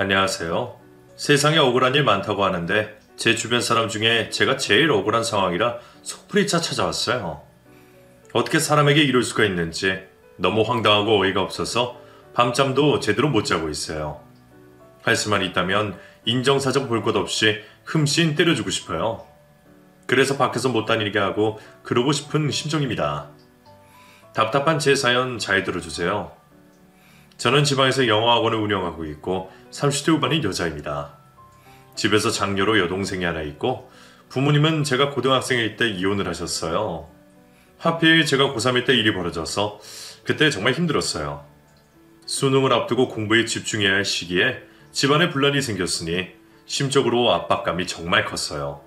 안녕하세요. 세상에 억울한 일 많다고 하는데 제 주변 사람 중에 제가 제일 억울한 상황이라 속풀이차 찾아왔어요. 어떻게 사람에게 이럴 수가 있는지 너무 황당하고 어이가 없어서 밤잠도 제대로 못 자고 있어요. 할 수만 있다면 인정사정 볼 것 없이 흠씬 때려주고 싶어요. 그래서 밖에서 못 다니게 하고 그러고 싶은 심정입니다. 답답한 제 사연 잘 들어주세요. 저는 지방에서 영어학원을 운영하고 있고 30대 후반인 여자입니다. 집에서 장녀로 여동생이 하나 있고 부모님은 제가 고등학생일 때 이혼을 하셨어요. 하필 제가 고3일 때 일이 벌어져서 그때 정말 힘들었어요. 수능을 앞두고 공부에 집중해야 할 시기에 집안에 분란이 생겼으니 심적으로 압박감이 정말 컸어요.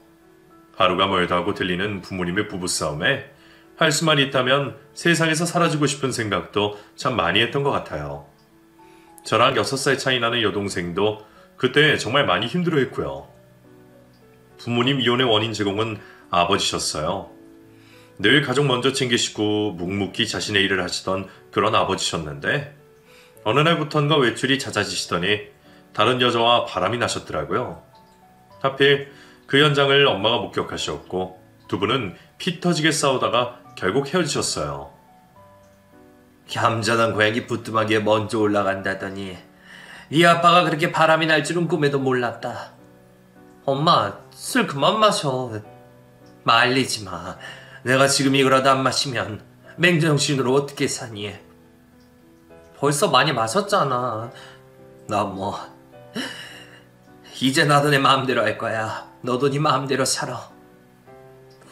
하루가 멀다 하고 들리는 부모님의 부부싸움에 할 수만 있다면 세상에서 사라지고 싶은 생각도 참 많이 했던 것 같아요. 저랑 6살 차이 나는 여동생도 그때 정말 많이 힘들어했고요. 부모님 이혼의 원인 제공은 아버지셨어요. 늘 가족 먼저 챙기시고 묵묵히 자신의 일을 하시던 그런 아버지셨는데 어느 날부턴가 외출이 잦아지시더니 다른 여자와 바람이 나셨더라고요. 하필 그 현장을 엄마가 목격하셨고 두 분은 피 터지게 싸우다가 결국 헤어지셨어요. 얌전한 고양이 부뚜막이에 먼저 올라간다더니 이 아빠가 그렇게 바람이 날 줄은 꿈에도 몰랐다. 엄마, 술 그만 마셔. 말리지 마. 내가 지금 이거라도 안 마시면 맹정신으로 어떻게 사니? 벌써 많이 마셨잖아. 이제 나도 내 마음대로 할 거야. 너도 네 마음대로 살아.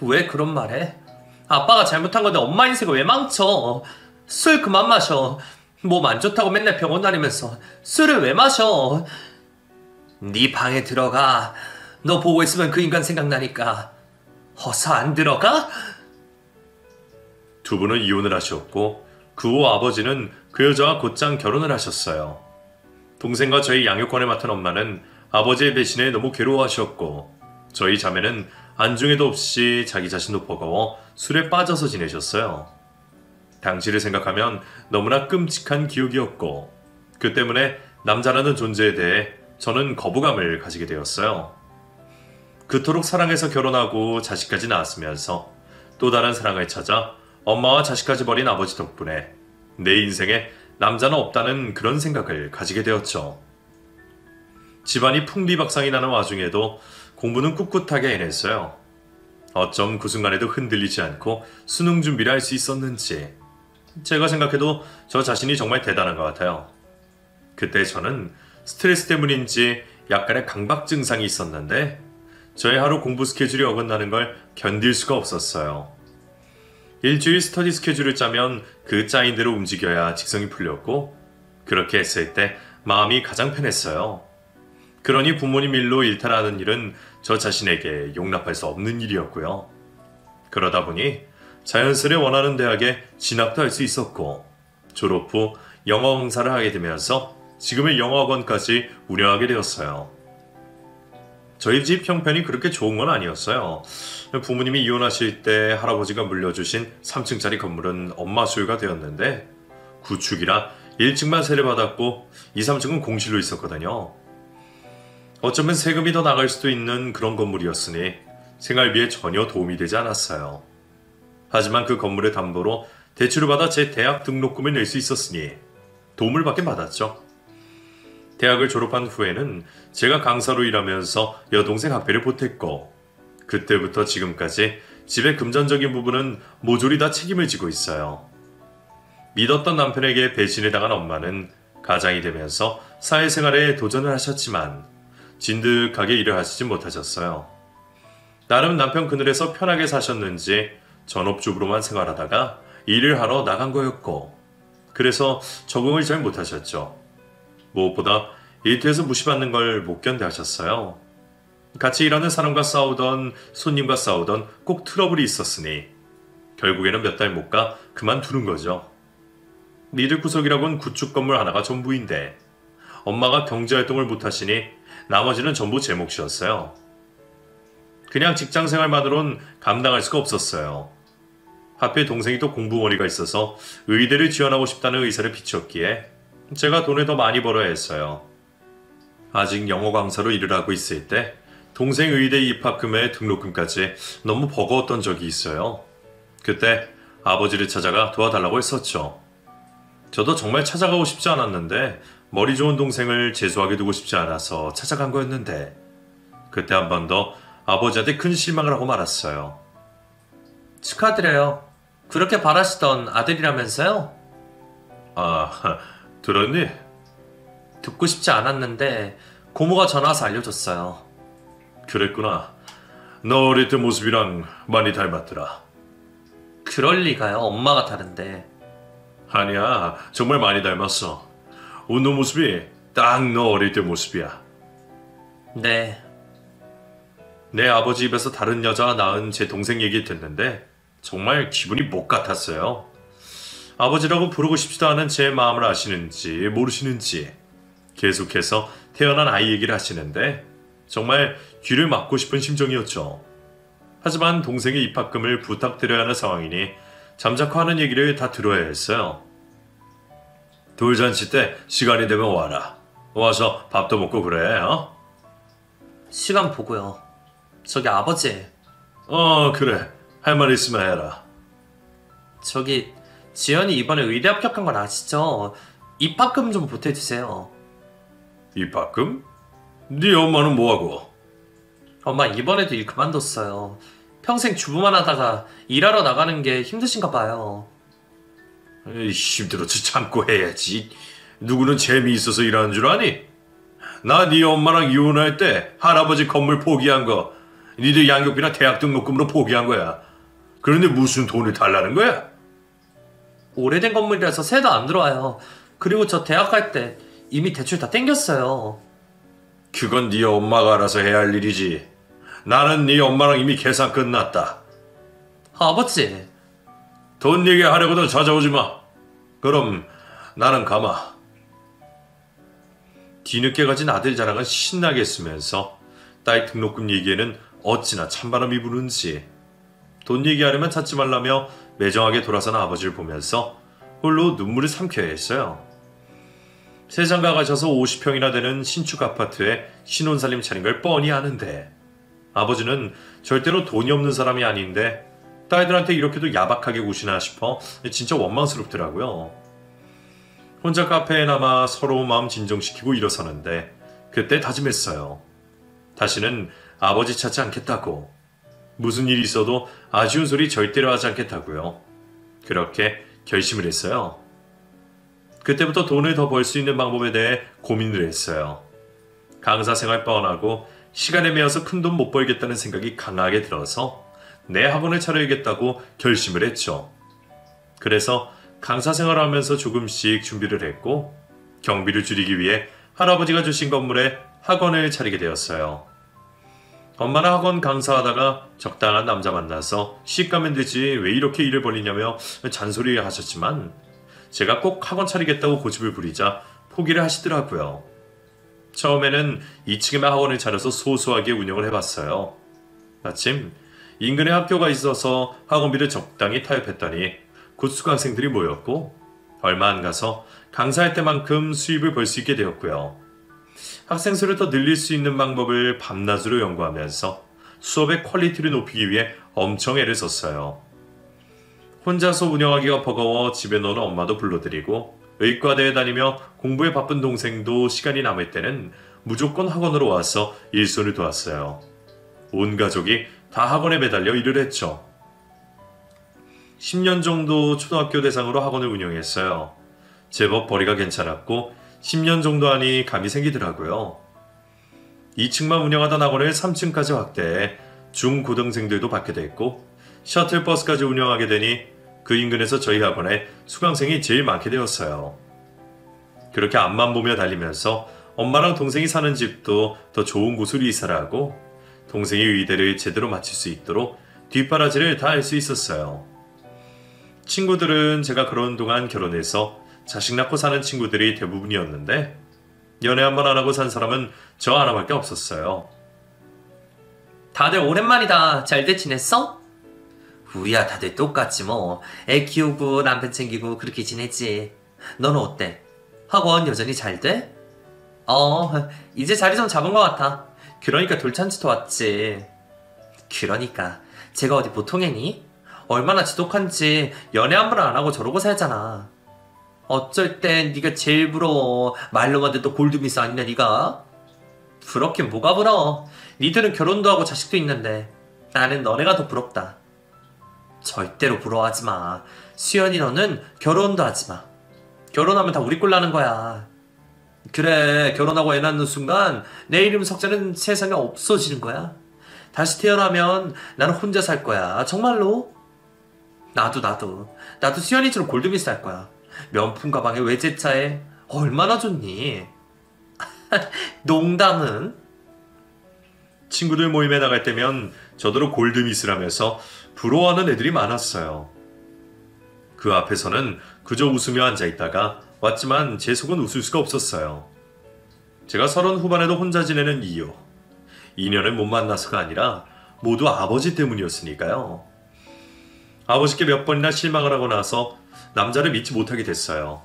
왜 그런 말해? 아빠가 잘못한 건데 엄마 인생을 왜 망쳐? 술 그만 마셔. 몸 안 좋다고 맨날 병원 다니면서 술을 왜 마셔? 네 방에 들어가. 너 보고 있으면 그 인간 생각나니까. 어서 안 들어가? 두 분은 이혼을 하셨고 그 후 아버지는 그 여자와 곧장 결혼을 하셨어요. 동생과 저희 양육권을 맡은 엄마는 아버지의 배신에 너무 괴로워하셨고 저희 자매는 안중에도 없이 자기 자신도 버거워 술에 빠져서 지내셨어요. 당시를 생각하면 너무나 끔찍한 기억이었고 그 때문에 남자라는 존재에 대해 저는 거부감을 가지게 되었어요. 그토록 사랑해서 결혼하고 자식까지 낳았으면서 또 다른 사랑을 찾아 엄마와 자식까지 버린 아버지 덕분에 내 인생에 남자는 없다는 그런 생각을 가지게 되었죠. 집안이 풍비박상이 나는 와중에도 공부는 꿋꿋하게 해냈어요. 어쩜 그 순간에도 흔들리지 않고 수능 준비를 할 수 있었는지 제가 생각해도 저 자신이 정말 대단한 것 같아요. 그때 저는 스트레스 때문인지 약간의 강박 증상이 있었는데 저의 하루 공부 스케줄이 어긋나는 걸 견딜 수가 없었어요. 일주일 스터디 스케줄을 짜면 그 짜인 대로 움직여야 직성이 풀렸고 그렇게 했을 때 마음이 가장 편했어요. 그러니 부모님 일로 일탈하는 일은 저 자신에게 용납할 수 없는 일이었고요. 그러다 보니 자연스레 원하는 대학에 진학도 할 수 있었고 졸업 후 영어 강사를 하게 되면서 지금의 영어학원까지 운영하게 되었어요. 저희 집 형편이 그렇게 좋은 건 아니었어요. 부모님이 이혼하실 때 할아버지가 물려주신 3층짜리 건물은 엄마 소유가 되었는데 구축이라 1층만 세를 받았고 2, 3층은 공실로 있었거든요. 어쩌면 세금이 더 나갈 수도 있는 그런 건물이었으니 생활비에 전혀 도움이 되지 않았어요. 하지만 그 건물의 담보로 대출을 받아 제 대학 등록금을 낼 수 있었으니 도움을 받긴 받았죠. 대학을 졸업한 후에는 제가 강사로 일하면서 여동생 학비를 보탰고 그때부터 지금까지 집의 금전적인 부분은 모조리 다 책임을 지고 있어요. 믿었던 남편에게 배신을 당한 엄마는 가장이 되면서 사회생활에 도전을 하셨지만 진득하게 일을 하시지 못하셨어요. 나름 남편 그늘에서 편하게 사셨는지 전업주부로만 생활하다가 일을 하러 나간 거였고 그래서 적응을 잘 못하셨죠. 무엇보다 일터에서 무시받는 걸 못 견뎌 하셨어요. 같이 일하는 사람과 싸우던 손님과 싸우던 꼭 트러블이 있었으니 결국에는 몇 달 못 가 그만두는 거죠. 니들 구석이라곤 구축 건물 하나가 전부인데 엄마가 경제활동을 못하시니 나머지는 전부 제 몫이었어요. 그냥 직장생활만으론 감당할 수가 없었어요. 하필 동생이 또 공부머리가 있어서 의대를 지원하고 싶다는 의사를 비췄기에 제가 돈을 더 많이 벌어야 했어요. 아직 영어 강사로 일을 하고 있을 때 동생 의대 입학금에 등록금까지 너무 버거웠던 적이 있어요. 그때 아버지를 찾아가 도와달라고 했었죠. 저도 정말 찾아가고 싶지 않았는데 머리 좋은 동생을 재수하게 두고 싶지 않아서 찾아간 거였는데 그때 한 번 더 아버지한테 큰 실망을 하고 말았어요. 축하드려요. 그렇게 바라시던 아들이라면서요? 아, 들었니? 듣고 싶지 않았는데 고모가 전화 와서 알려줬어요. 그랬구나. 너 어릴 때 모습이랑 많이 닮았더라. 그럴 리가요. 엄마가 다른데. 아니야, 정말 많이 닮았어. 웃는 모습이 딱 너 어릴 때 모습이야. 네. 내 아버지 입에서 다른 여자가 낳은 제 동생 얘기 듣는데 정말 기분이 못 같았어요. 아버지라고 부르고 싶지도 않은 제 마음을 아시는지 모르시는지 계속해서 태어난 아이 얘기를 하시는데 정말 귀를 막고 싶은 심정이었죠. 하지만 동생의 입학금을 부탁드려야 하는 상황이니 잠자코 하는 얘기를 다 들어야 했어요. 돌잔치 때 시간이 되면 와라. 와서 밥도 먹고 그래, 어? 시간 보고요. 저기 아버지. 그래. 할 말 있으면 해라. 저기 지연이 이번에 의대 합격한 건 아시죠? 입학금 좀 보태주세요. 입학금? 네 엄마는 뭐하고? 엄마 이번에도 일 그만뒀어요. 평생 주부만 하다가 일하러 나가는 게 힘드신가 봐요. 에이, 힘들어서 참고 해야지. 누구는 재미있어서 일하는 줄 아니? 나 네 엄마랑 이혼할 때 할아버지 건물 포기한 거 니들 양육비나 대학 등록금으로 포기한 거야. 그런데 무슨 돈을 달라는 거야? 오래된 건물이라서 새도 안 들어와요. 그리고 저 대학 갈 때 이미 대출 다 땡겼어요. 그건 네 엄마가 알아서 해야 할 일이지. 나는 네 엄마랑 이미 계산 끝났다. 아버지. 돈 얘기하려고도 찾아오지 마. 그럼 나는 가마. 뒤늦게 가진 아들 자랑은 신나게 했으면서 딸 등록금 얘기에는 어찌나 찬바람이 부는지 돈 얘기하려면 찾지 말라며 매정하게 돌아서는 아버지를 보면서 홀로 눈물을 삼켜야 했어요. 세상가 가셔서 50평이나 되는 신축 아파트에 신혼살림 차린 걸 뻔히 아는데 아버지는 절대로 돈이 없는 사람이 아닌데 딸들한테 이렇게도 야박하게 구시나 싶어 진짜 원망스럽더라고요. 혼자 카페에 남아 서러운 마음 진정시키고 일어서는데 그때 다짐했어요. 다시는 아버지 찾지 않겠다고. 무슨 일이 있어도 아쉬운 소리 절대로 하지 않겠다고요. 그렇게 결심을 했어요. 그때부터 돈을 더 벌 수 있는 방법에 대해 고민을 했어요. 강사 생활 뻔하고 시간에 매여서 큰 돈 못 벌겠다는 생각이 강하게 들어서 내 학원을 차려야겠다고 결심을 했죠. 그래서 강사 생활을 하면서 조금씩 준비를 했고 경비를 줄이기 위해 할아버지가 주신 건물에 학원을 차리게 되었어요. 엄마는 학원 강사하다가 적당한 남자 만나서 시집 가면 되지 왜 이렇게 일을 벌리냐며 잔소리 하셨지만 제가 꼭 학원 차리겠다고 고집을 부리자 포기를 하시더라고요. 처음에는 2층에만 학원을 차려서 소소하게 운영을 해봤어요. 마침 인근에 학교가 있어서 학원비를 적당히 타협했더니 곧 수강생들이 모였고 얼마 안 가서 강사할 때만큼 수입을 벌 수 있게 되었고요. 학생 수를 더 늘릴 수 있는 방법을 밤낮으로 연구하면서 수업의 퀄리티를 높이기 위해 엄청 애를 썼어요. 혼자서 운영하기가 버거워 집에 노는 엄마도 불러드리고 의과대에 다니며 공부에 바쁜 동생도 시간이 남을 때는 무조건 학원으로 와서 일손을 도왔어요. 온 가족이 다 학원에 매달려 일을 했죠. 10년 정도 초등학교 대상으로 학원을 운영했어요. 제법 벌이가 괜찮았고 10년 정도 하니 감이 생기더라고요. 2층만 운영하던 학원을 3층까지 확대해 중고등생들도 받게 됐고 셔틀버스까지 운영하게 되니 그 인근에서 저희 학원에 수강생이 제일 많게 되었어요. 그렇게 앞만 보며 달리면서 엄마랑 동생이 사는 집도 더 좋은 곳으로 이사를 하고 동생이 의대를 제대로 마칠 수 있도록 뒷바라지를 다 할 수 있었어요. 친구들은 제가 그런 동안 결혼해서 자식 낳고 사는 친구들이 대부분이었는데 연애 한 번 안 하고 산 사람은 저 하나밖에 없었어요. 다들 오랜만이다. 잘들 지냈어? 우리야 다들 똑같지 뭐. 애 키우고 남편 챙기고 그렇게 지냈지. 너는 어때? 학원 여전히 잘 돼? 이제 자리 좀 잡은 것 같아. 그러니까 돌잔치도 왔지. 그러니까 제가 어디 보통 애니? 얼마나 지독한지 연애 한 번 안 하고 저러고 살잖아. 어쩔 땐 네가 제일 부러워. 말로만 듣도 골드미스 아니냐 네가? 부럽긴 뭐가 부러워. 니들은 결혼도 하고 자식도 있는데 나는 너네가 더 부럽다. 절대로 부러워하지 마. 수연이 너는 결혼도 하지 마. 결혼하면 다 우리 꼴 나는 거야. 그래, 결혼하고 애 낳는 순간 내 이름 석자는 세상에 없어지는 거야. 다시 태어나면 나는 혼자 살 거야. 정말로. 나도 수연이처럼 골드미스 할 거야. 명품 가방에 외제차에 얼마나 좋니? 농담은? 친구들 모임에 나갈 때면 저더러 골드미스라면서 부러워하는 애들이 많았어요. 그 앞에서는 그저 웃으며 앉아있다가 왔지만 제 속은 웃을 수가 없었어요. 제가 30 후반에도 혼자 지내는 이유. 인연을 못 만나서가 아니라 모두 아버지 때문이었으니까요. 아버지께 몇 번이나 실망을 하고 나서 남자를 믿지 못하게 됐어요.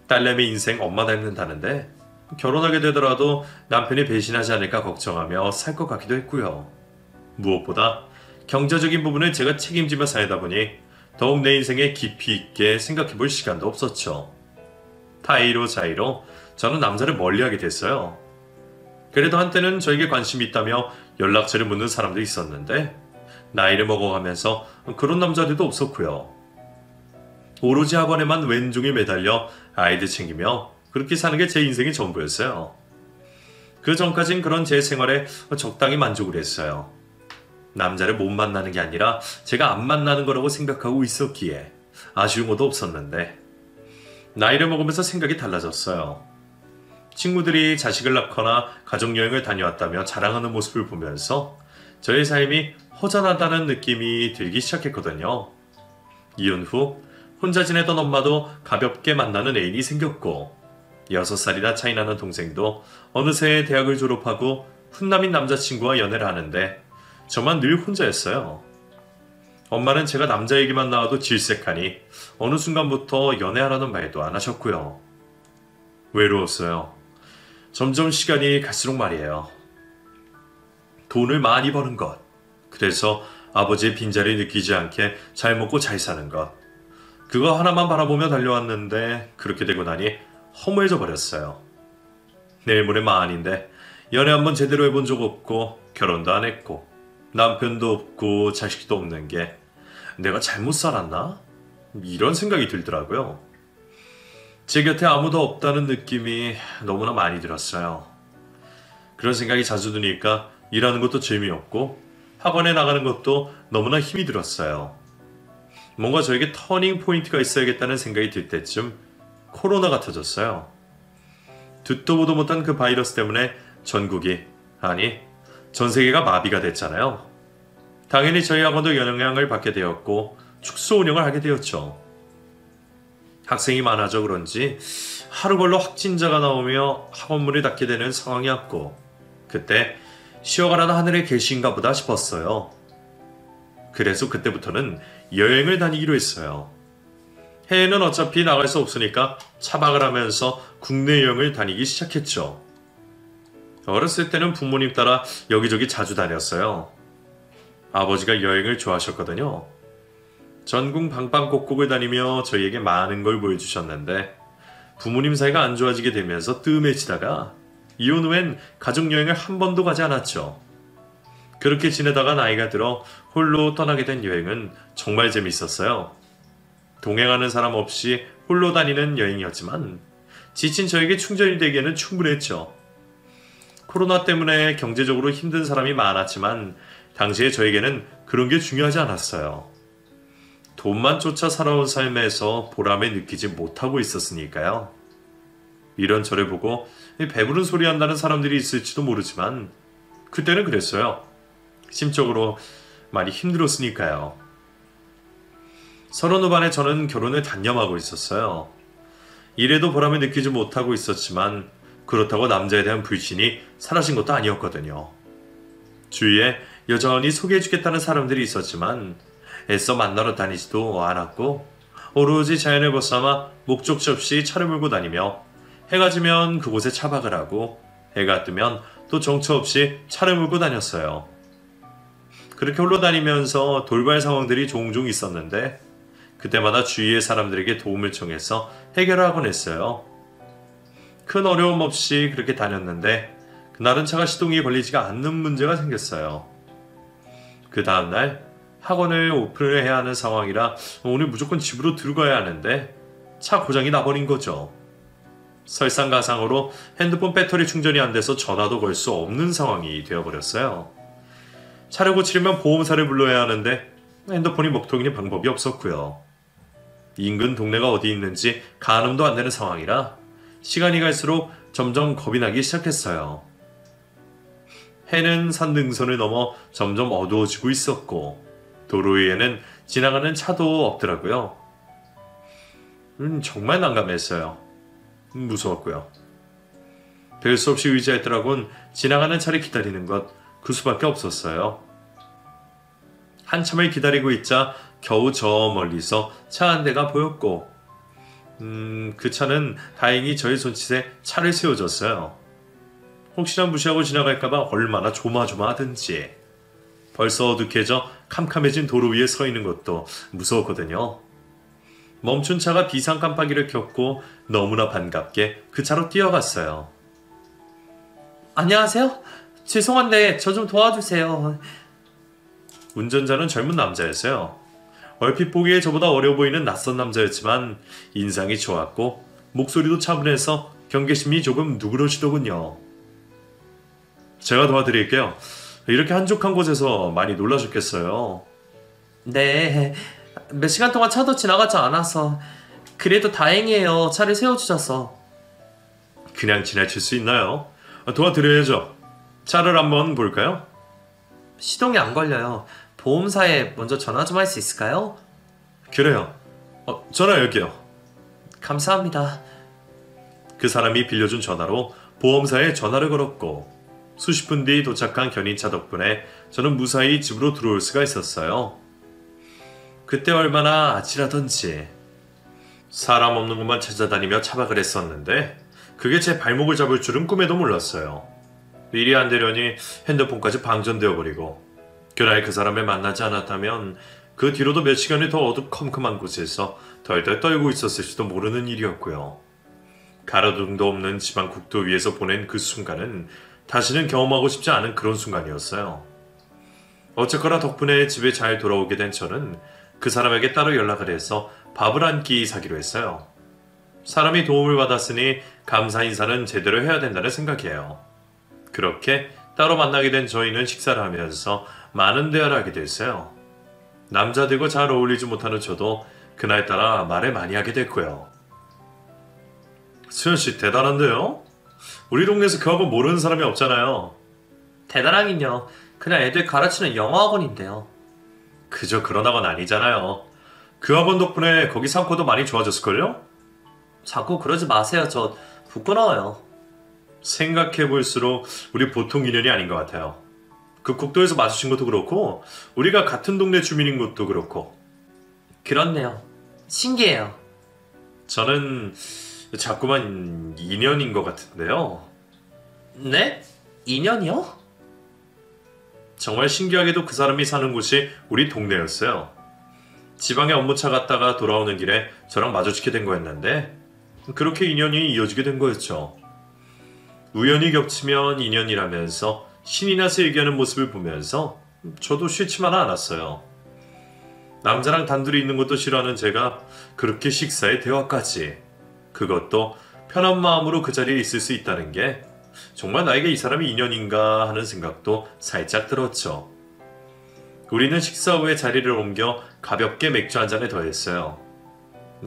딸내미 인생 엄마 닮는다는데 결혼하게 되더라도 남편이 배신하지 않을까 걱정하며 살 것 같기도 했고요. 무엇보다 경제적인 부분을 제가 책임지며 살다 보니 더욱 내 인생에 깊이 있게 생각해 볼 시간도 없었죠. 타이로 자이로 저는 남자를 멀리하게 됐어요. 그래도 한때는 저에게 관심이 있다며 연락처를 묻는 사람도 있었는데 나이를 먹어가면서 그런 남자들도 없었고요. 오로지 학원에만 왼종일 매달려 아이들 챙기며 그렇게 사는 게 제 인생의 전부였어요. 그 전까진 그런 제 생활에 적당히 만족을 했어요. 남자를 못 만나는 게 아니라 제가 안 만나는 거라고 생각하고 있었기에 아쉬운 것도 없었는데 나이를 먹으면서 생각이 달라졌어요. 친구들이 자식을 낳거나 가족여행을 다녀왔다며 자랑하는 모습을 보면서 저의 삶이 허전하다는 느낌이 들기 시작했거든요. 이혼 후 혼자 지내던 엄마도 가볍게 만나는 애인이 생겼고 6살이나 차이 나는 동생도 어느새 대학을 졸업하고 훈남인 남자친구와 연애를 하는데 저만 늘 혼자였어요. 엄마는 제가 남자 얘기만 나와도 질색하니 어느 순간부터 연애하라는 말도 안 하셨고요. 외로웠어요. 점점 시간이 갈수록 말이에요. 돈을 많이 버는 것, 그래서 아버지의 빈자리 느끼지 않게 잘 먹고 잘 사는 것, 그거 하나만 바라보며 달려왔는데 그렇게 되고 나니 허무해져 버렸어요. 내일 모레 마흔인데 연애 한번 제대로 해본 적 없고 결혼도 안 했고 남편도 없고 자식도 없는 게 내가 잘못 살았나? 이런 생각이 들더라고요. 제 곁에 아무도 없다는 느낌이 너무나 많이 들었어요. 그런 생각이 자주 드니까 일하는 것도 재미없고 학원에 나가는 것도 너무나 힘이 들었어요. 뭔가 저에게 터닝 포인트가 있어야겠다는 생각이 들 때쯤 코로나가 터졌어요. 듣도 보도 못한 그 바이러스 때문에 전국이, 아니 전 세계가 마비가 됐잖아요. 당연히 저희 학원도 영향을 받게 되었고 축소 운영을 하게 되었죠. 학생이 많아져 그런지 하루 걸러 확진자가 나오며 학원 문을 닫게 되는 상황이었고 그때 쉬어가라는 하늘의 계시인가 보다 싶었어요. 그래서 그때부터는 여행을 다니기로 했어요. 해외는 어차피 나갈 수 없으니까 차박을 하면서 국내 여행을 다니기 시작했죠. 어렸을 때는 부모님 따라 여기저기 자주 다녔어요. 아버지가 여행을 좋아하셨거든요. 전국 방방곡곡을 다니며 저희에게 많은 걸 보여주셨는데 부모님 사이가 안 좋아지게 되면서 뜸해지다가 이혼 후엔 가족여행을 한 번도 가지 않았죠. 그렇게 지내다가 나이가 들어 홀로 떠나게 된 여행은 정말 재밌었어요. 동행하는 사람 없이 홀로 다니는 여행이었지만 지친 저에게 충전이 되기에는 충분했죠. 코로나 때문에 경제적으로 힘든 사람이 많았지만 당시에 저에게는 그런 게 중요하지 않았어요. 돈만 쫓아 살아온 삶에서 보람을 느끼지 못하고 있었으니까요. 이런 저를 보고 배부른 소리 한다는 사람들이 있을지도 모르지만 그때는 그랬어요. 심적으로 많이 힘들었으니까요. 30 후반에 저는 결혼을 단념하고 있었어요. 일에도 보람을 느끼지 못하고 있었지만 그렇다고 남자에 대한 불신이 사라진 것도 아니었거든요. 주위에 여전히 소개해주겠다는 사람들이 있었지만 애써 만나러 다니지도 않았고 오로지 자연을 벗삼아 목적지 없이 차를 몰고 다니며 해가 지면 그곳에 차박을 하고 해가 뜨면 또 정처 없이 차를 몰고 다녔어요. 그렇게 홀로 다니면서 돌발 상황들이 종종 있었는데 그때마다 주위의 사람들에게 도움을 청해서 해결을 하곤 했어요. 큰 어려움 없이 그렇게 다녔는데 그날은 차가 시동이 걸리지가 않는 문제가 생겼어요. 그 다음날 학원을 오픈을 해야 하는 상황이라 오늘 무조건 집으로 들어가야 하는데 차 고장이 나버린 거죠. 설상가상으로 핸드폰 배터리 충전이 안 돼서 전화도 걸 수 없는 상황이 되어버렸어요. 차를 고치려면 보험사를 불러야 하는데 핸드폰이 먹통이니 방법이 없었고요. 인근 동네가 어디 있는지 가늠도 안 되는 상황이라 시간이 갈수록 점점 겁이 나기 시작했어요. 해는 산 능선을 넘어 점점 어두워지고 있었고 도로 위에는 지나가는 차도 없더라고요. 정말 난감했어요. 무서웠고요. 별 수 없이 의지했더라곤 지나가는 차를 기다리는 것 그 수밖에 없었어요. 한참을 기다리고 있자 겨우 저 멀리서 차 한 대가 보였고 그 차는 다행히 저의 손짓에 차를 세워줬어요. 혹시나 무시하고 지나갈까봐 얼마나 조마조마하든지. 벌써 어둑해져 캄캄해진 도로 위에 서 있는 것도 무서웠거든요. 멈춘 차가 비상 깜빡이를 켰고 너무나 반갑게 그 차로 뛰어갔어요. 안녕하세요? 죄송한데 저 좀 도와주세요. 운전자는 젊은 남자였어요. 얼핏 보기에 저보다 어려 보이는 낯선 남자였지만 인상이 좋았고 목소리도 차분해서 경계심이 조금 누그러지더군요. 제가 도와드릴게요. 이렇게 한적한 곳에서 많이 놀라셨겠어요. 네, 몇 시간 동안 차도 지나가지 않아서. 그래도 다행이에요. 차를 세워주셔서. 그냥 지나칠 수 있나요? 도와드려야죠. 차를 한번 볼까요? 시동이 안 걸려요. 보험사에 먼저 전화 좀 할 수 있을까요? 그래요. 전화 여기요. 감사합니다. 그 사람이 빌려준 전화로 보험사에 전화를 걸었고 수십 분 뒤 도착한 견인차 덕분에 저는 무사히 집으로 들어올 수가 있었어요. 그때 얼마나 아찔하던지. 사람 없는 곳만 찾아다니며 차박을 했었는데 그게 제 발목을 잡을 줄은 꿈에도 몰랐어요. 일이 안 되려니 핸드폰까지 방전되어 버리고 그날 그 사람을 만나지 않았다면 그 뒤로도 몇 시간이 더 어두컴컴한 곳에서 덜덜 떨고 있었을지도 모르는 일이었고요. 가로등도 없는 지방 국도 위에서 보낸 그 순간은 다시는 경험하고 싶지 않은 그런 순간이었어요. 어쨌거나 덕분에 집에 잘 돌아오게 된 저는 그 사람에게 따로 연락을 해서 밥을 한 끼 사기로 했어요. 사람이 도움을 받았으니 감사 인사는 제대로 해야 된다는 생각이에요. 그렇게 따로 만나게 된 저희는 식사를 하면서 많은 대화를 하게 됐어요. 남자들과 잘 어울리지 못하는 저도 그날따라 말을 많이 하게 됐고요. 수현씨 대단한데요? 우리 동네에서 그 학원 모르는 사람이 없잖아요. 대단하긴요. 그냥 애들 가르치는 영어 학원인데요. 그저 그런 학원 아니잖아요. 그 학원 덕분에 거기 상코도 많이 좋아졌을걸요? 자꾸 그러지 마세요. 저 부끄러워요. 생각해볼수록 우리 보통 인연이 아닌 것 같아요. 그 국도에서 마주친 것도 그렇고 우리가 같은 동네 주민인 것도 그렇고. 그렇네요. 신기해요. 저는 자꾸만 인연인 것 같은데요. 네? 인연이요? 정말 신기하게도 그 사람이 사는 곳이 우리 동네였어요. 지방에 업무차 갔다가 돌아오는 길에 저랑 마주치게 된 거였는데 그렇게 인연이 이어지게 된 거였죠. 우연히 겹치면 인연이라면서 신이 나서 얘기하는 모습을 보면서 저도 싫지만은 않았어요. 남자랑 단둘이 있는 것도 싫어하는 제가 그렇게 식사에 대화까지, 그것도 편한 마음으로 그 자리에 있을 수 있다는 게 정말 나에게 이 사람이 인연인가 하는 생각도 살짝 들었죠. 우리는 식사 후에 자리를 옮겨 가볍게 맥주 한 잔에 더했어요.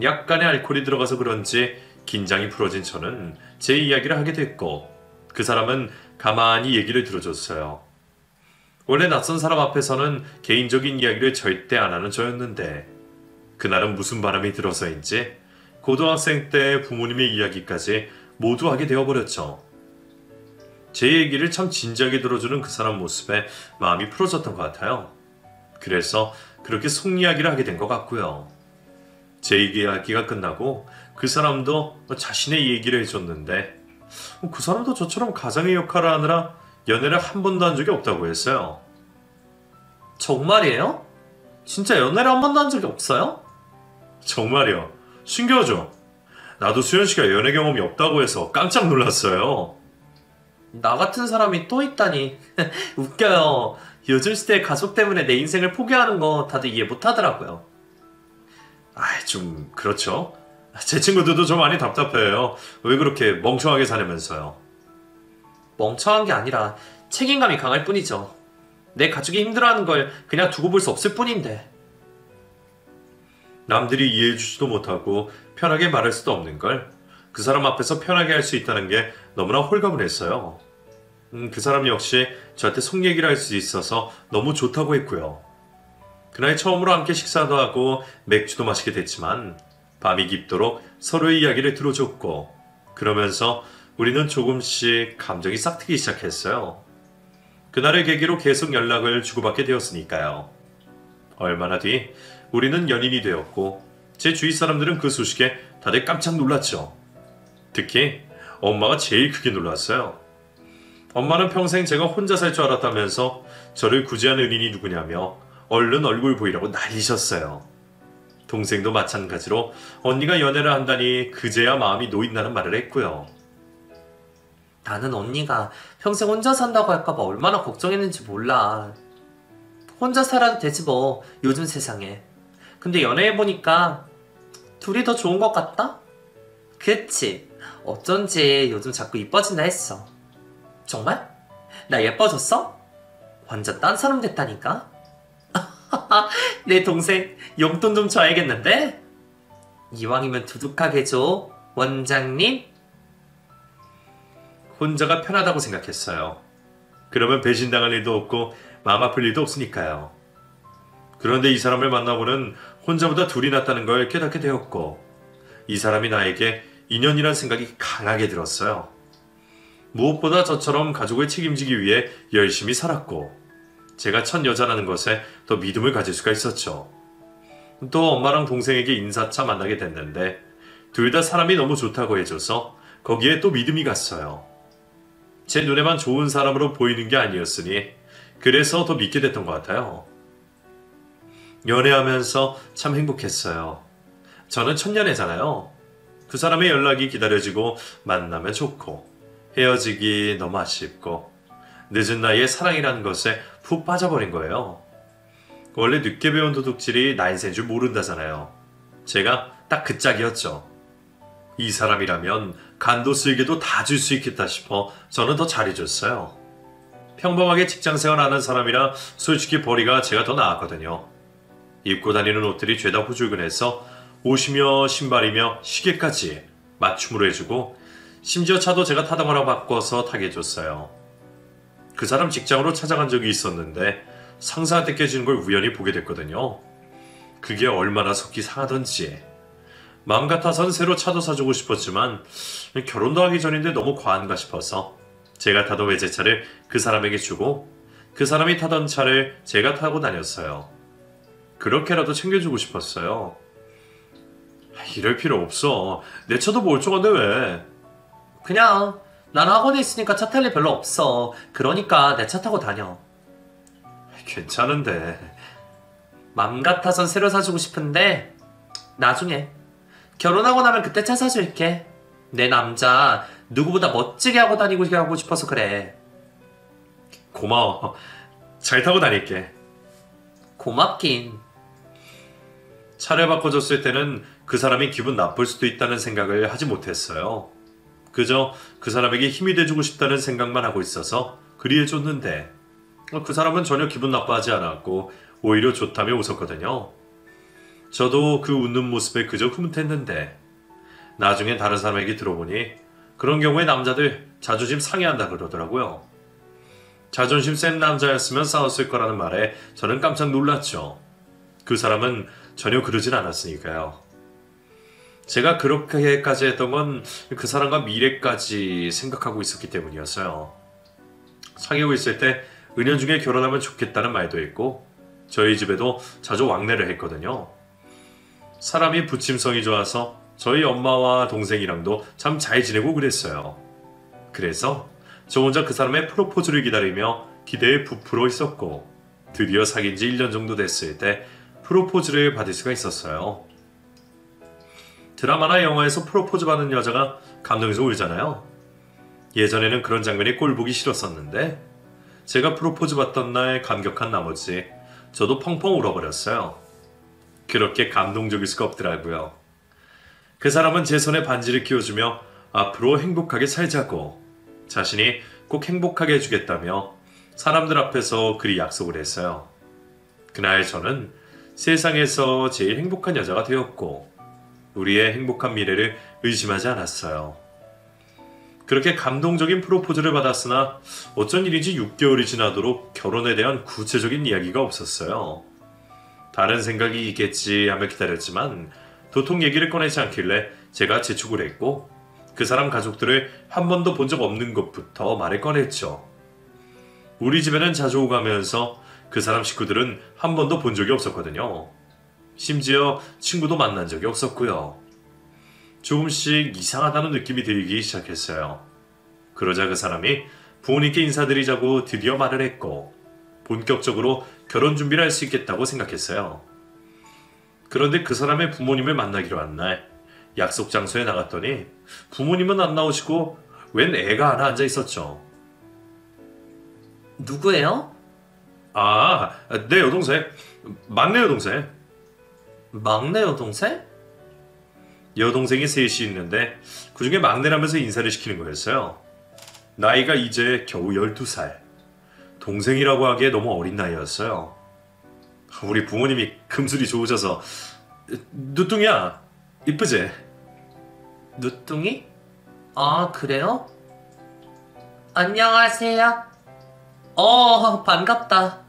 약간의 알코올이 들어가서 그런지 긴장이 풀어진 저는 제 이야기를 하게 됐고 그 사람은 가만히 얘기를 들어줬어요. 원래 낯선 사람 앞에서는 개인적인 이야기를 절대 안 하는 저였는데 그날은 무슨 바람이 들어서인지 고등학생 때 부모님의 이야기까지 모두 하게 되어버렸죠. 제 얘기를 참 진지하게 들어주는 그 사람 모습에 마음이 풀어졌던 것 같아요. 그래서 그렇게 속 이야기를 하게 된 것 같고요. 제 이야기가 끝나고 그 사람도 자신의 얘기를 해줬는데 그 사람도 저처럼 가장의 역할을 하느라 연애를 한 번도 한 적이 없다고 했어요. 정말이에요? 진짜 연애를 한 번도 한 적이 없어요? 정말이요. 신기하죠? 나도 수현 씨가 연애 경험이 없다고 해서 깜짝 놀랐어요. 나 같은 사람이 또 있다니. 웃겨요. 요즘 시대에 가족 때문에 내 인생을 포기하는 거 다들 이해 못 하더라고요. 좀 그렇죠. 제 친구들도 좀 많이 답답해요. 왜 그렇게 멍청하게 사냐면서요. 멍청한 게 아니라 책임감이 강할 뿐이죠. 내 가족이 힘들어하는 걸 그냥 두고 볼 수 없을 뿐인데. 남들이 이해해주지도 못하고 편하게 말할 수도 없는 걸 그 사람 앞에서 편하게 할 수 있다는 게 너무나 홀가분 했어요. 그 사람 역시 저한테 속 얘기를 할 수 있어서 너무 좋다고 했고요. 그날 처음으로 함께 식사도 하고 맥주도 마시게 됐지만 밤이 깊도록 서로의 이야기를 들어줬고 그러면서 우리는 조금씩 감정이 싹트기 시작했어요. 그날을 계기로 계속 연락을 주고받게 되었으니까요. 얼마나 뒤 우리는 연인이 되었고 제 주위 사람들은 그 소식에 다들 깜짝 놀랐죠. 특히 엄마가 제일 크게 놀랐어요. 엄마는 평생 제가 혼자 살 줄 알았다면서 저를 구제한 은인이 누구냐며 얼른 얼굴 보이라고 난리셨어요. 동생도 마찬가지로 언니가 연애를 한다니 그제야 마음이 놓인다는 말을 했고요. 나는 언니가 평생 혼자 산다고 할까봐 얼마나 걱정했는지 몰라. 혼자 살아도 되지 뭐, 요즘 세상에. 근데 연애해보니까 둘이 더 좋은 것 같다? 그치. 어쩐지 요즘 자꾸 이뻐진다 했어. 정말? 나 예뻐졌어? 완전 딴 사람 됐다니까? 내 동생 용돈 좀 줘야겠는데? 이왕이면 두둑하게 줘, 원장님. 혼자가 편하다고 생각했어요. 그러면 배신당할 일도 없고 마음 아플 일도 없으니까요. 그런데 이 사람을 만나보는 혼자보다 둘이 낫다는 걸 깨닫게 되었고 이 사람이 나에게 인연이란 생각이 강하게 들었어요. 무엇보다 저처럼 가족을 책임지기 위해 열심히 살았고 제가 첫 여자라는 것에 더 믿음을 가질 수가 있었죠. 또 엄마랑 동생에게 인사차 만나게 됐는데 둘 다 사람이 너무 좋다고 해줘서 거기에 또 믿음이 갔어요. 제 눈에만 좋은 사람으로 보이는 게 아니었으니 그래서 더 믿게 됐던 것 같아요. 연애하면서 참 행복했어요. 저는 첫연애잖아요. 그 사람의 연락이 기다려지고 만나면 좋고 헤어지기 너무 아쉽고 늦은 나이에 사랑이라는 것에 푹 빠져버린 거예요. 원래 늦게 배운 도둑질이 나이 센 줄 모른다잖아요. 제가 딱 그 짝이었죠. 이 사람이라면 간도 쓸개도 다 줄 수 있겠다 싶어 저는 더 잘해줬어요. 평범하게 직장생활 하는 사람이라 솔직히 벌이가 제가 더 나았거든요. 입고 다니는 옷들이 죄다 후줄근해서 옷이며 신발이며 시계까지 맞춤으로 해주고 심지어 차도 제가 타던 거랑 바꿔서 타게 해줬어요. 그 사람 직장으로 찾아간 적이 있었는데 상사한테 깨지는 걸 우연히 보게 됐거든요. 그게 얼마나 속이 상하던지. 마음 같아선 새로 차도 사주고 싶었지만 결혼도 하기 전인데 너무 과한가 싶어서 제가 타던 외제차를 그 사람에게 주고 그 사람이 타던 차를 제가 타고 다녔어요. 그렇게라도 챙겨주고 싶었어요. 이럴 필요 없어. 내 차도 멀쩡한데 왜? 그냥 난 학원에 있으니까 차 탈 일 별로 없어. 그러니까 내 차 타고 다녀. 괜찮은데. 맘 같아선 새로 사주고 싶은데 나중에 결혼하고 나면 그때 차 사줄게. 내 남자 누구보다 멋지게 하고 다니고 하고 싶어서 그래. 고마워. 잘 타고 다닐게. 고맙긴. 차를 바꿔줬을 때는 그 사람이 기분 나쁠 수도 있다는 생각을 하지 못했어요. 그저 그 사람에게 힘이 돼주고 싶다는 생각만 하고 있어서 그리해줬는데 그 사람은 전혀 기분 나빠하지 않았고 오히려 좋다며 웃었거든요. 저도 그 웃는 모습에 그저 흐뭇했는데 나중에 다른 사람에게 들어보니 그런 경우에 남자들 자존심 상해한다 그러더라고요. 자존심 센 남자였으면 싸웠을 거라는 말에 저는 깜짝 놀랐죠. 그 사람은 전혀 그러진 않았으니까요. 제가 그렇게까지 했던 건 그 사람과 미래까지 생각하고 있었기 때문이었어요. 사귀고 있을 때 은연중에 결혼하면 좋겠다는 말도 했고 저희 집에도 자주 왕래를 했거든요. 사람이 부침성이 좋아서 저희 엄마와 동생이랑도 참 잘 지내고 그랬어요. 그래서 저 혼자 그 사람의 프로포즈를 기다리며 기대에 부풀어 있었고 드디어 사귄 지 1년 정도 됐을 때 프로포즈를 받을 수가 있었어요. 드라마나 영화에서 프로포즈 받는 여자가 감동해서 울잖아요. 예전에는 그런 장면이 꼴보기 싫었었는데 제가 프로포즈 받던 날 감격한 나머지 저도 펑펑 울어버렸어요. 그렇게 감동적일 수가 없더라고요. 그 사람은 제 손에 반지를 끼워주며 앞으로 행복하게 살자고 자신이 꼭 행복하게 해주겠다며 사람들 앞에서 그리 약속을 했어요. 그날 저는 세상에서 제일 행복한 여자가 되었고 우리의 행복한 미래를 의심하지 않았어요. 그렇게 감동적인 프로포즈를 받았으나 어쩐 일인지 6개월이 지나도록 결혼에 대한 구체적인 이야기가 없었어요. 다른 생각이 있겠지 하며 기다렸지만 도통 얘기를 꺼내지 않길래 제가 재촉을 했고 그 사람 가족들을 한 번도 본 적 없는 것부터 말을 꺼냈죠. 우리 집에는 자주 오가면서 그 사람 식구들은 한 번도 본 적이 없었거든요. 심지어 친구도 만난 적이 없었고요. 조금씩 이상하다는 느낌이 들기 시작했어요. 그러자 그 사람이 부모님께 인사드리자고 드디어 말을 했고 본격적으로 결혼 준비를 할 수 있겠다고 생각했어요. 그런데 그 사람의 부모님을 만나기로 한 날 약속 장소에 나갔더니 부모님은 안 나오시고 웬 애가 하나 앉아 있었죠. 누구예요? 내 여동생. 막내 여동생. 막내 여동생? 여동생이 셋이 있는데 그중에 막내라면서 인사를 시키는 거였어요. 나이가 이제 겨우 12살. 동생이라고 하기에 너무 어린 나이였어요. 우리 부모님이 금술이 좋으셔서 누뚱이야. 이쁘지? 누뚱이? 아, 그래요? 안녕하세요. 반갑다.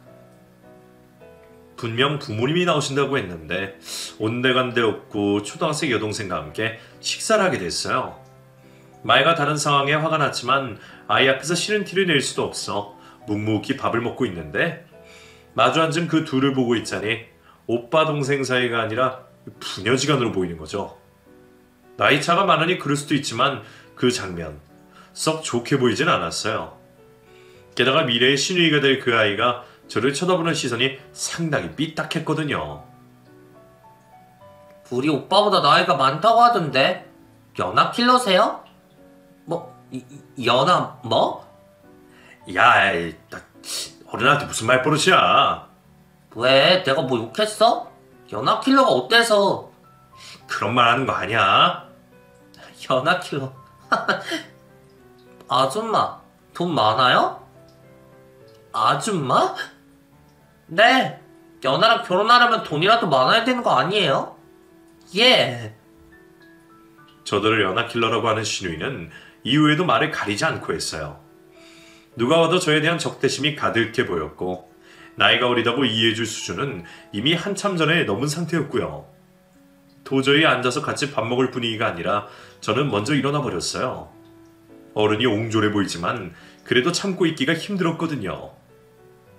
분명 부모님이 나오신다고 했는데 온데간데 없고 초등학생 여동생과 함께 식사를 하게 됐어요. 말과 다른 상황에 화가 났지만 아이 앞에서 싫은 티를 낼 수도 없어 묵묵히 밥을 먹고 있는데 마주 앉은 그 둘을 보고 있자니 오빠 동생 사이가 아니라 부녀지간으로 보이는 거죠. 나이 차가 많으니 그럴 수도 있지만 그 장면 썩 좋게 보이진 않았어요. 게다가 미래의 시누이가 될 그 아이가 저를 쳐다보는 시선이 상당히 삐딱했거든요. 우리 오빠보다 나이가 많다고 하던데 연하 킬러세요? 연하 뭐? 야, 어른한테 무슨 말버릇이야. 왜? 내가 뭐 욕했어? 연하 킬러가 어때서? 그런 말 하는 거 아니야. 연하 킬러. 아줌마, 돈 많아요? 아줌마? 네, 연하랑 결혼하려면 돈이라도 많아야 되는 거 아니에요? 예. 저들을 연하킬러라고 하는 시누이는 이후에도 말을 가리지 않고 했어요. 누가 와도 저에 대한 적대심이 가득해 보였고 나이가 어리다고 이해해줄 수준은 이미 한참 전에 넘은 상태였고요. 도저히 앉아서 같이 밥 먹을 분위기가 아니라 저는 먼저 일어나 버렸어요. 어른이 옹졸해 보이지만 그래도 참고 있기가 힘들었거든요.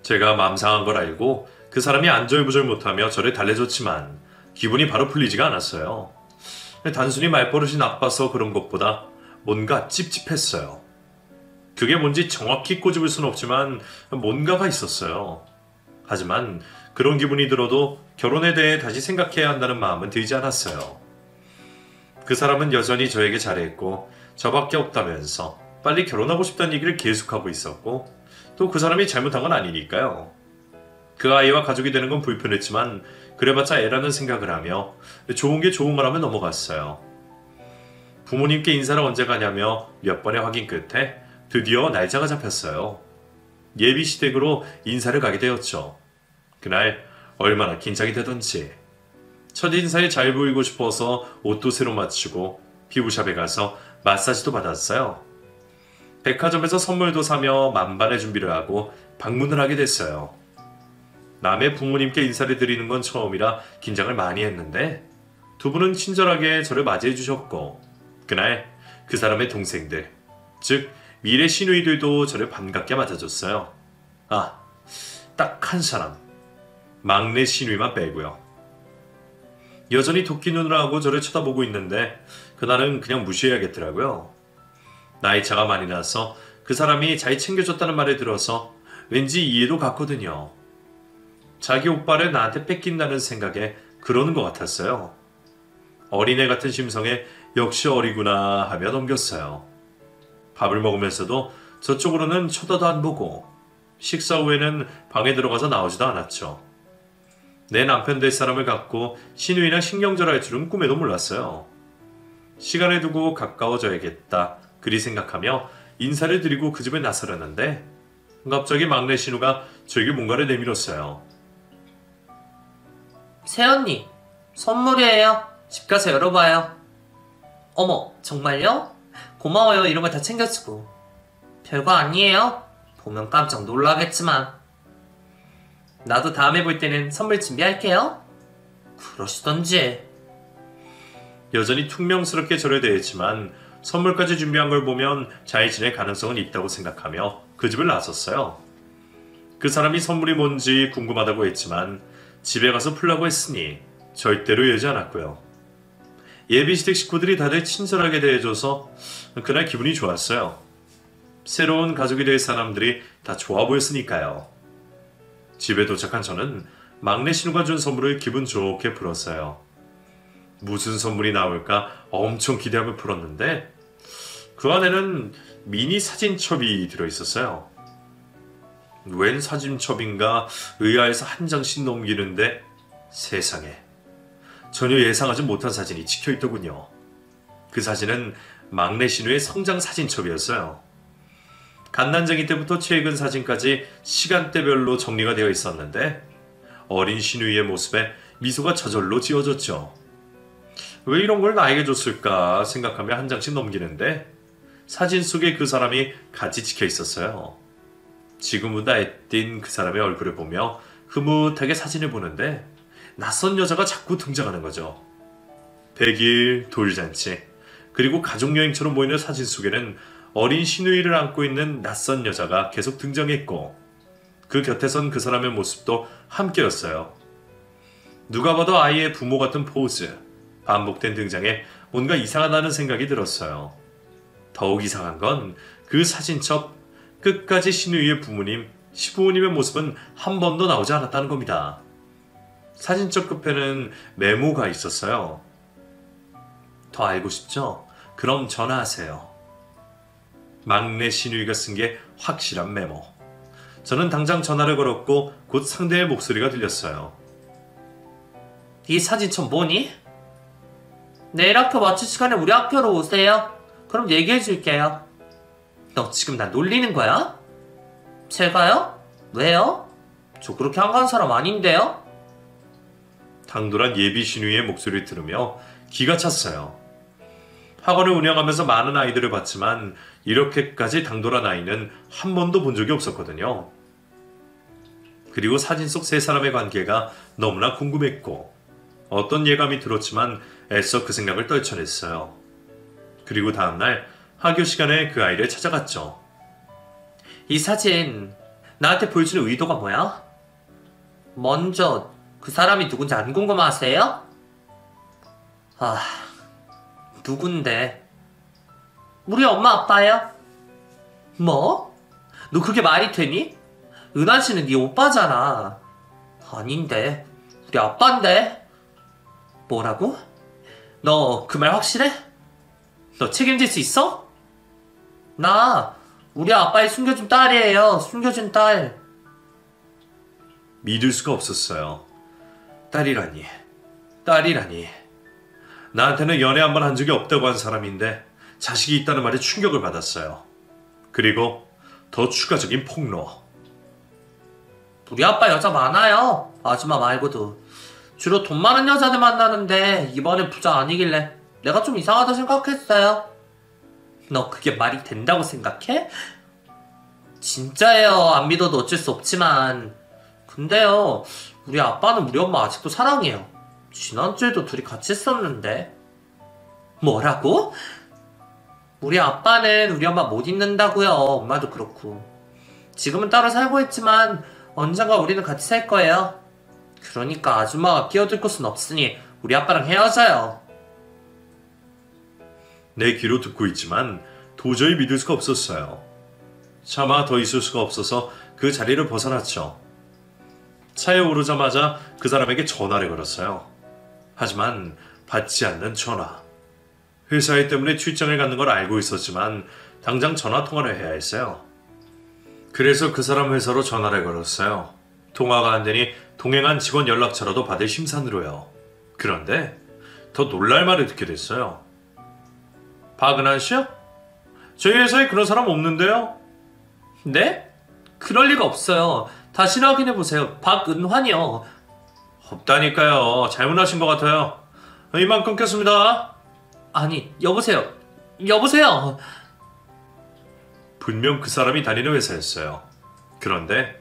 제가 맘 상한 걸 알고 그 사람이 안절부절 못하며 저를 달래줬지만 기분이 바로 풀리지가 않았어요. 단순히 말버릇이 나빠서 그런 것보다 뭔가 찝찝했어요. 그게 뭔지 정확히 꼬집을 수는 없지만 뭔가가 있었어요. 하지만 그런 기분이 들어도 결혼에 대해 다시 생각해야 한다는 마음은 들지 않았어요. 그 사람은 여전히 저에게 잘했고 저밖에 없다면서 빨리 결혼하고 싶다는 얘기를 계속하고 있었고 또 그 사람이 잘못한 건 아니니까요. 그 아이와 가족이 되는 건 불편했지만 그래봤자 애라는 생각을 하며 좋은 게 좋은 거라면 넘어갔어요. 부모님께 인사를 언제 가냐며 몇 번의 확인 끝에 드디어 날짜가 잡혔어요. 예비 시댁으로 인사를 가게 되었죠. 그날 얼마나 긴장이 되던지. 첫 인사에 잘 보이고 싶어서 옷도 새로 맞추고 피부샵에 가서 마사지도 받았어요. 백화점에서 선물도 사며 만반의 준비를 하고 방문을 하게 됐어요. 남의 부모님께 인사를 드리는 건 처음이라 긴장을 많이 했는데 두 분은 친절하게 저를 맞이해 주셨고 그날 그 사람의 동생들, 즉 미래 시누이들도 저를 반갑게 맞아줬어요. 딱 한 사람, 막내 시누이만 빼고요. 여전히 도끼 눈을 하고 저를 쳐다보고 있는데 그날은 그냥 무시해야겠더라고요. 나이 차가 많이 나서 그 사람이 잘 챙겨줬다는 말에 들어서 왠지 이해도 갔거든요. 자기 오빠를 나한테 뺏긴다는 생각에 그러는 것 같았어요. 어린애 같은 심성에 역시 어리구나 하며 넘겼어요. 밥을 먹으면서도 저쪽으로는 쳐다도 안 보고 식사 후에는 방에 들어가서 나오지도 않았죠. 내 남편 될 사람을 갖고 신우이랑 신경절할 줄은 꿈에도 몰랐어요. 시간을 두고 가까워져야겠다 그리 생각하며 인사를 드리고 그 집에 나서려는데 갑자기 막내 신우가 저에게 뭔가를 내밀었어요. 새언니, 선물이에요. 집 가서 열어봐요. 어머, 정말요? 고마워요. 이런 걸 다 챙겨주고. 별거 아니에요. 보면 깜짝 놀라겠지만. 나도 다음에 볼 때는 선물 준비할게요. 그러시던지. 여전히 퉁명스럽게 저를 대했지만 선물까지 준비한 걸 보면 잘 지낼 가능성은 있다고 생각하며 그 집을 나섰어요. 그 사람이 선물이 뭔지 궁금하다고 했지만 집에 가서 풀라고 했으니 절대로 열지 않았고요. 예비시댁 식구들이 다들 친절하게 대해줘서 그날 기분이 좋았어요. 새로운 가족이 될 사람들이 다 좋아 보였으니까요. 집에 도착한 저는 막내 신우가 준 선물을 기분 좋게 풀었어요. 무슨 선물이 나올까 엄청 기대하며 풀었는데 그 안에는 미니 사진첩이 들어있었어요. 웬 사진첩인가 의아해서 한 장씩 넘기는데 세상에 전혀 예상하지 못한 사진이 찍혀있더군요. 그 사진은 막내 신우의 성장 사진첩이었어요. 갓난쟁이 때부터 최근 사진까지 시간대별로 정리가 되어 있었는데 어린 신우이의 모습에 미소가 저절로 지어졌죠. 왜 이런 걸 나에게 줬을까 생각하며 한 장씩 넘기는데 사진 속에 그 사람이 같이 찍혀 있었어요. 지금보다 애띤 그 사람의 얼굴을 보며 흐뭇하게 사진을 보는데 낯선 여자가 자꾸 등장하는 거죠. 100일 돌잔치 그리고 가족여행처럼 보이는 사진 속에는 어린 신우이를 안고 있는 낯선 여자가 계속 등장했고 그 곁에선 그 사람의 모습도 함께였어요. 누가 봐도 아이의 부모 같은 포즈, 반복된 등장에 뭔가 이상하다는 생각이 들었어요. 더욱 이상한 건 그 사진첩 끝까지 신우이의 부모님, 시부모님의 모습은 한 번도 나오지 않았다는 겁니다. 사진첩 끝에는 메모가 있었어요. 더 알고 싶죠? 그럼 전화하세요. 막내 신우이가 쓴 게 확실한 메모. 저는 당장 전화를 걸었고 곧 상대의 목소리가 들렸어요. 이 사진첩 뭐니? 내일 학교 마칠 시간에 우리 학교로 오세요. 그럼 얘기해 줄게요. 너 지금 나 놀리는 거야? 제가요? 왜요? 저 그렇게 한가한 사람 아닌데요? 당돌한 예비 신우이의 목소리를 들으며 기가 찼어요. 학원을 운영하면서 많은 아이들을 봤지만 이렇게까지 당돌한 아이는 한 번도 본 적이 없었거든요. 그리고 사진 속 세 사람의 관계가 너무나 궁금했고 어떤 예감이 들었지만 애써 그 생각을 떨쳐냈어요. 그리고 다음날 학교 시간에 그 아이를 찾아갔죠. 이 사진 나한테 보여주는 의도가 뭐야? 먼저 그 사람이 누군지 안 궁금하세요? 아, 누군데? 우리 엄마 아빠예요. 뭐? 너 그게 말이 되니? 은하 씨는 네 오빠잖아. 아닌데, 우리 아빠인데. 뭐라고? 너 그 말 확실해? 너 책임질 수 있어? 나 우리 아빠의 숨겨준 딸이에요. 숨겨준 딸. 믿을 수가 없었어요. 딸이라니. 딸이라니. 나한테는 연애 한 번 한 적이 없다고 한 사람인데 자식이 있다는 말에 충격을 받았어요. 그리고 더 추가적인 폭로. 우리 아빠 여자 많아요. 아줌마 말고도. 주로 돈 많은 여자들 만나는데 이번엔 부자 아니길래 내가 좀 이상하다 생각했어요. 너 그게 말이 된다고 생각해? 진짜예요. 안 믿어도 어쩔 수 없지만. 근데요, 우리 아빠는 우리 엄마 아직도 사랑해요. 지난주에도 둘이 같이 있었는데. 뭐라고? 우리 아빠는 우리 엄마 못 잊는다고요. 엄마도 그렇고. 지금은 따로 살고 있지만 언젠가 우리는 같이 살 거예요. 그러니까 아줌마가 끼어들 곳은 없으니 우리 아빠랑 헤어져요. 내 귀로 듣고 있지만 도저히 믿을 수가 없었어요. 차마 더 있을 수가 없어서 그 자리를 벗어났죠. 차에 오르자마자 그 사람에게 전화를 걸었어요. 하지만 받지 않는 전화. 회사 일 때문에 출장을 가는 걸 알고 있었지만 당장 전화 통화를 해야 했어요. 그래서 그 사람 회사로 전화를 걸었어요. 통화가 안 되니 동행한 직원 연락처라도 받을 심산으로요. 그런데 더 놀랄 말을 듣게 됐어요. 박은환 씨요? 저희 회사에 그런 사람 없는데요? 네? 그럴 리가 없어요. 다시 확인해보세요. 박은환이요. 없다니까요. 잘못하신 것 같아요. 이만 끊겠습니다. 아니, 여보세요. 여보세요. 분명 그 사람이 다니는 회사였어요. 그런데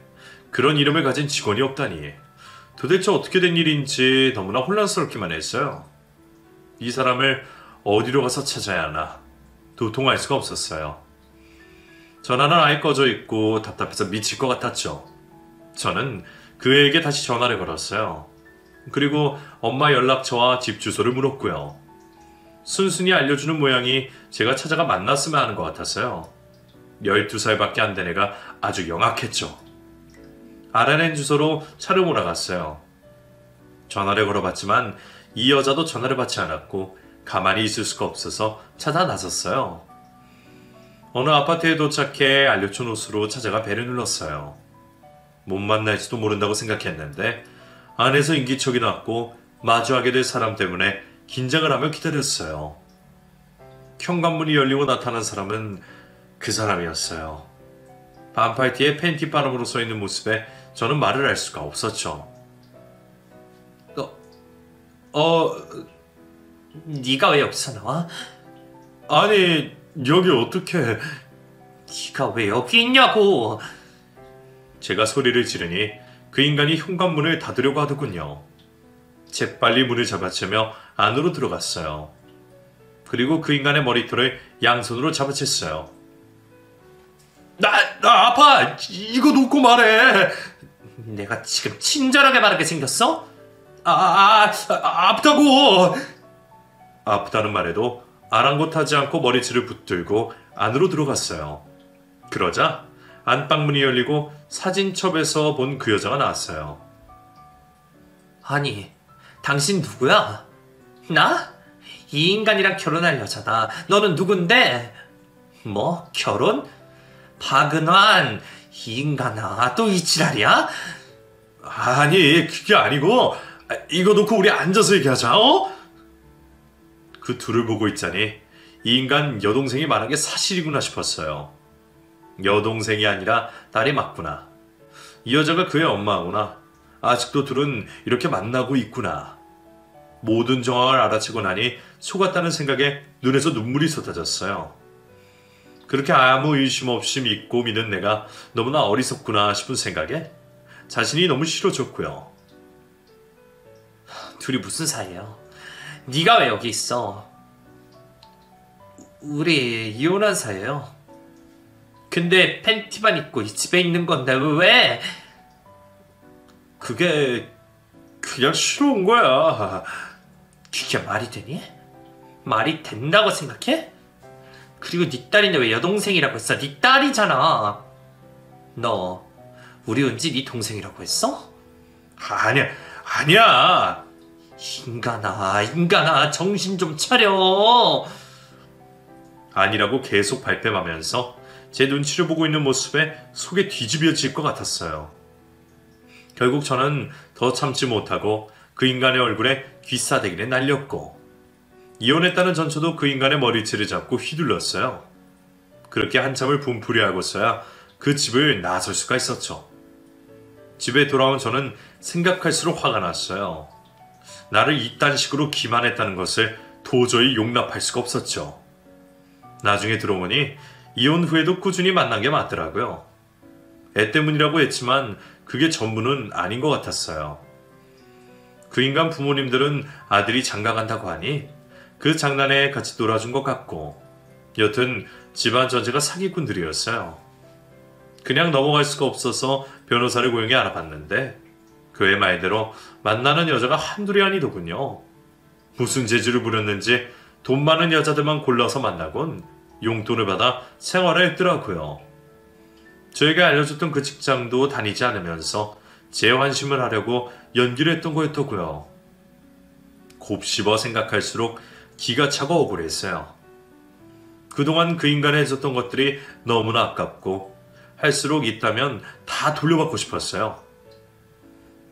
그런 이름을 가진 직원이 없다니 도대체 어떻게 된 일인지 너무나 혼란스럽기만 했어요. 이 사람을 어디로 가서 찾아야 하나 도통할 수가 없었어요. 전화는 아예 꺼져 있고 답답해서 미칠 것 같았죠. 저는 그에게 다시 전화를 걸었어요. 그리고 엄마 연락처와 집 주소를 물었고요. 순순히 알려주는 모양이 제가 찾아가 만났으면 하는 것 같았어요. 12살밖에 안 된 애가 아주 영악했죠. 알아낸 주소로 차를 몰아갔어요. 전화를 걸어봤지만 이 여자도 전화를 받지 않았고 가만히 있을 수가 없어서 찾아 나섰어요. 어느 아파트에 도착해 알려준 옷으로 찾아가 배를 눌렀어요. 못 만날지도 모른다고 생각했는데 안에서 인기척이 났고 마주하게 될 사람 때문에 긴장을 하며 기다렸어요. 현관문이 열리고 나타난 사람은 그 사람이었어요. 반팔티에 팬티 바람으로 써있는 모습에 저는 말을 할 수가 없었죠. 네가 왜 여기서 나와? 아니 여기 어떻게... 네가 왜 여기 있냐고. 제가 소리를 지르니 그 인간이 현관문을 닫으려고 하더군요. 재빨리 문을 잡아채며 안으로 들어갔어요. 그리고 그 인간의 머리털을 양손으로 잡아챘어요. 나 아파! 이거 놓고 말해! 내가 지금 친절하게 말하게 생겼어? 아프다고! 아프다는 말에도 아랑곳하지 않고 머리채를 붙들고 안으로 들어갔어요. 그러자 안방문이 열리고 사진첩에서 본 그 여자가 나왔어요. 아니, 당신 누구야? 나? 이 인간이랑 결혼할 여자다. 너는 누군데? 뭐? 결혼? 박은환, 이 인간아, 또 이 지랄이야? 아니 그게 아니고 이거 놓고 우리 앉아서 얘기하자. 그 둘을 보고 있자니 이 인간 여동생이 말한 게 사실이구나 싶었어요. 여동생이 아니라 딸이 맞구나. 이 여자가 그의 엄마구나. 아직도 둘은 이렇게 만나고 있구나. 모든 정황을 알아채고 나니 속았다는 생각에 눈에서 눈물이 쏟아졌어요. 그렇게 아무 의심 없이 믿고 믿는 내가 너무나 어리석구나 싶은 생각에 자신이 너무 싫어졌고요. 둘이 무슨 사이예요? 네가 왜 여기 있어? 우리 이혼한 사이예요. 근데 팬티만 입고 이 집에 있는 건데 왜? 그게 그냥 싫어온 거야. 그게 말이 되니? 말이 된다고 생각해? 그리고 네 딸인데 왜 여동생이라고 했어? 네 딸이잖아. 너 우리 은지 네 동생이라고 했어? 아니야. 인간아, 정신 좀 차려. 아니라고 계속 발뺌하면서 제 눈치를 보고 있는 모습에 속이 뒤집어질 것 같았어요. 결국 저는 더 참지 못하고 그 인간의 얼굴에 귀싸대기를 날렸고 이혼했다는 전처도 그 인간의 머리채를 잡고 휘둘렀어요. 그렇게 한참을 분풀이하고서야 그 집을 나설 수가 있었죠. 집에 돌아온 저는 생각할수록 화가 났어요. 나를 이딴 식으로 기만했다는 것을 도저히 용납할 수가 없었죠. 나중에 들어보니 이혼 후에도 꾸준히 만난 게 맞더라고요. 애 때문이라고 했지만 그게 전부는 아닌 것 같았어요. 그 인간 부모님들은 아들이 장가 간다고 하니 그 장난에 같이 놀아준 것 같고 여튼 집안 전체가 사기꾼들이었어요. 그냥 넘어갈 수가 없어서 변호사를 고용해 알아봤는데 그의 말대로 만나는 여자가 한둘이 아니더군요. 무슨 재주를 부렸는지 돈 많은 여자들만 골라서 만나곤 용돈을 받아 생활을 했더라고요. 저에게 알려줬던 그 직장도 다니지 않으면서 재환심을 하려고 연기를 했던 거였더고요. 곱씹어 생각할수록 기가 차고 억울했어요. 그동안 그 인간에 해줬던 것들이 너무나 아깝고 할수록 있다면 다 돌려받고 싶었어요.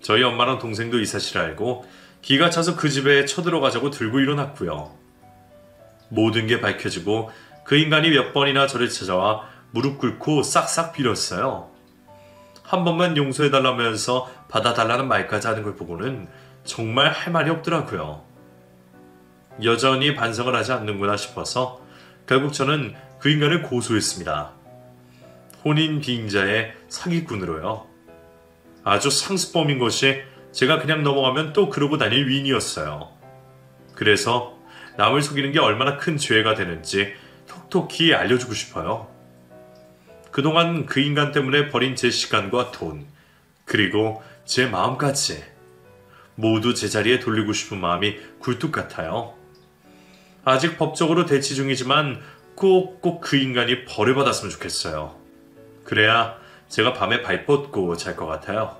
저희 엄마랑 동생도 이 사실을 알고 기가 차서 그 집에 쳐들어가자고 들고 일어났고요. 모든 게 밝혀지고 그 인간이 몇 번이나 저를 찾아와 무릎 꿇고 싹싹 빌었어요. 한 번만 용서해달라면서 받아달라는 말까지 하는 걸 보고는 정말 할 말이 없더라고요. 여전히 반성을 하지 않는구나 싶어서 결국 저는 그 인간을 고소했습니다. 혼인 비행자의 사기꾼으로요. 아주 상습범인 것이 제가 그냥 넘어가면 또 그러고 다닐 위인이었어요. 그래서 남을 속이는 게 얼마나 큰 죄가 되는지 톡톡히 알려주고 싶어요. 그동안 그 인간 때문에 버린 제 시간과 돈, 그리고 제 마음까지 모두 제자리에 돌리고 싶은 마음이 굴뚝 같아요. 아직 법적으로 대치 중이지만 꼭꼭 그 인간이 벌을 받았으면 좋겠어요. 그래야 제가 밤에 발 뻗고 잘 것 같아요.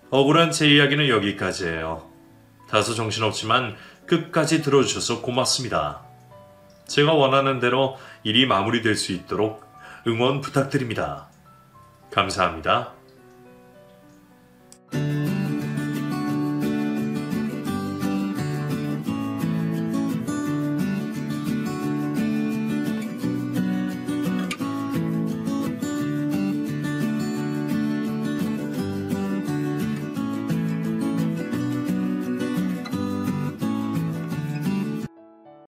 억울한 제 이야기는 여기까지예요. 다소 정신없지만 끝까지 들어주셔서 고맙습니다. 제가 원하는 대로 일이 마무리될 수 있도록 응원 부탁드립니다. 감사합니다.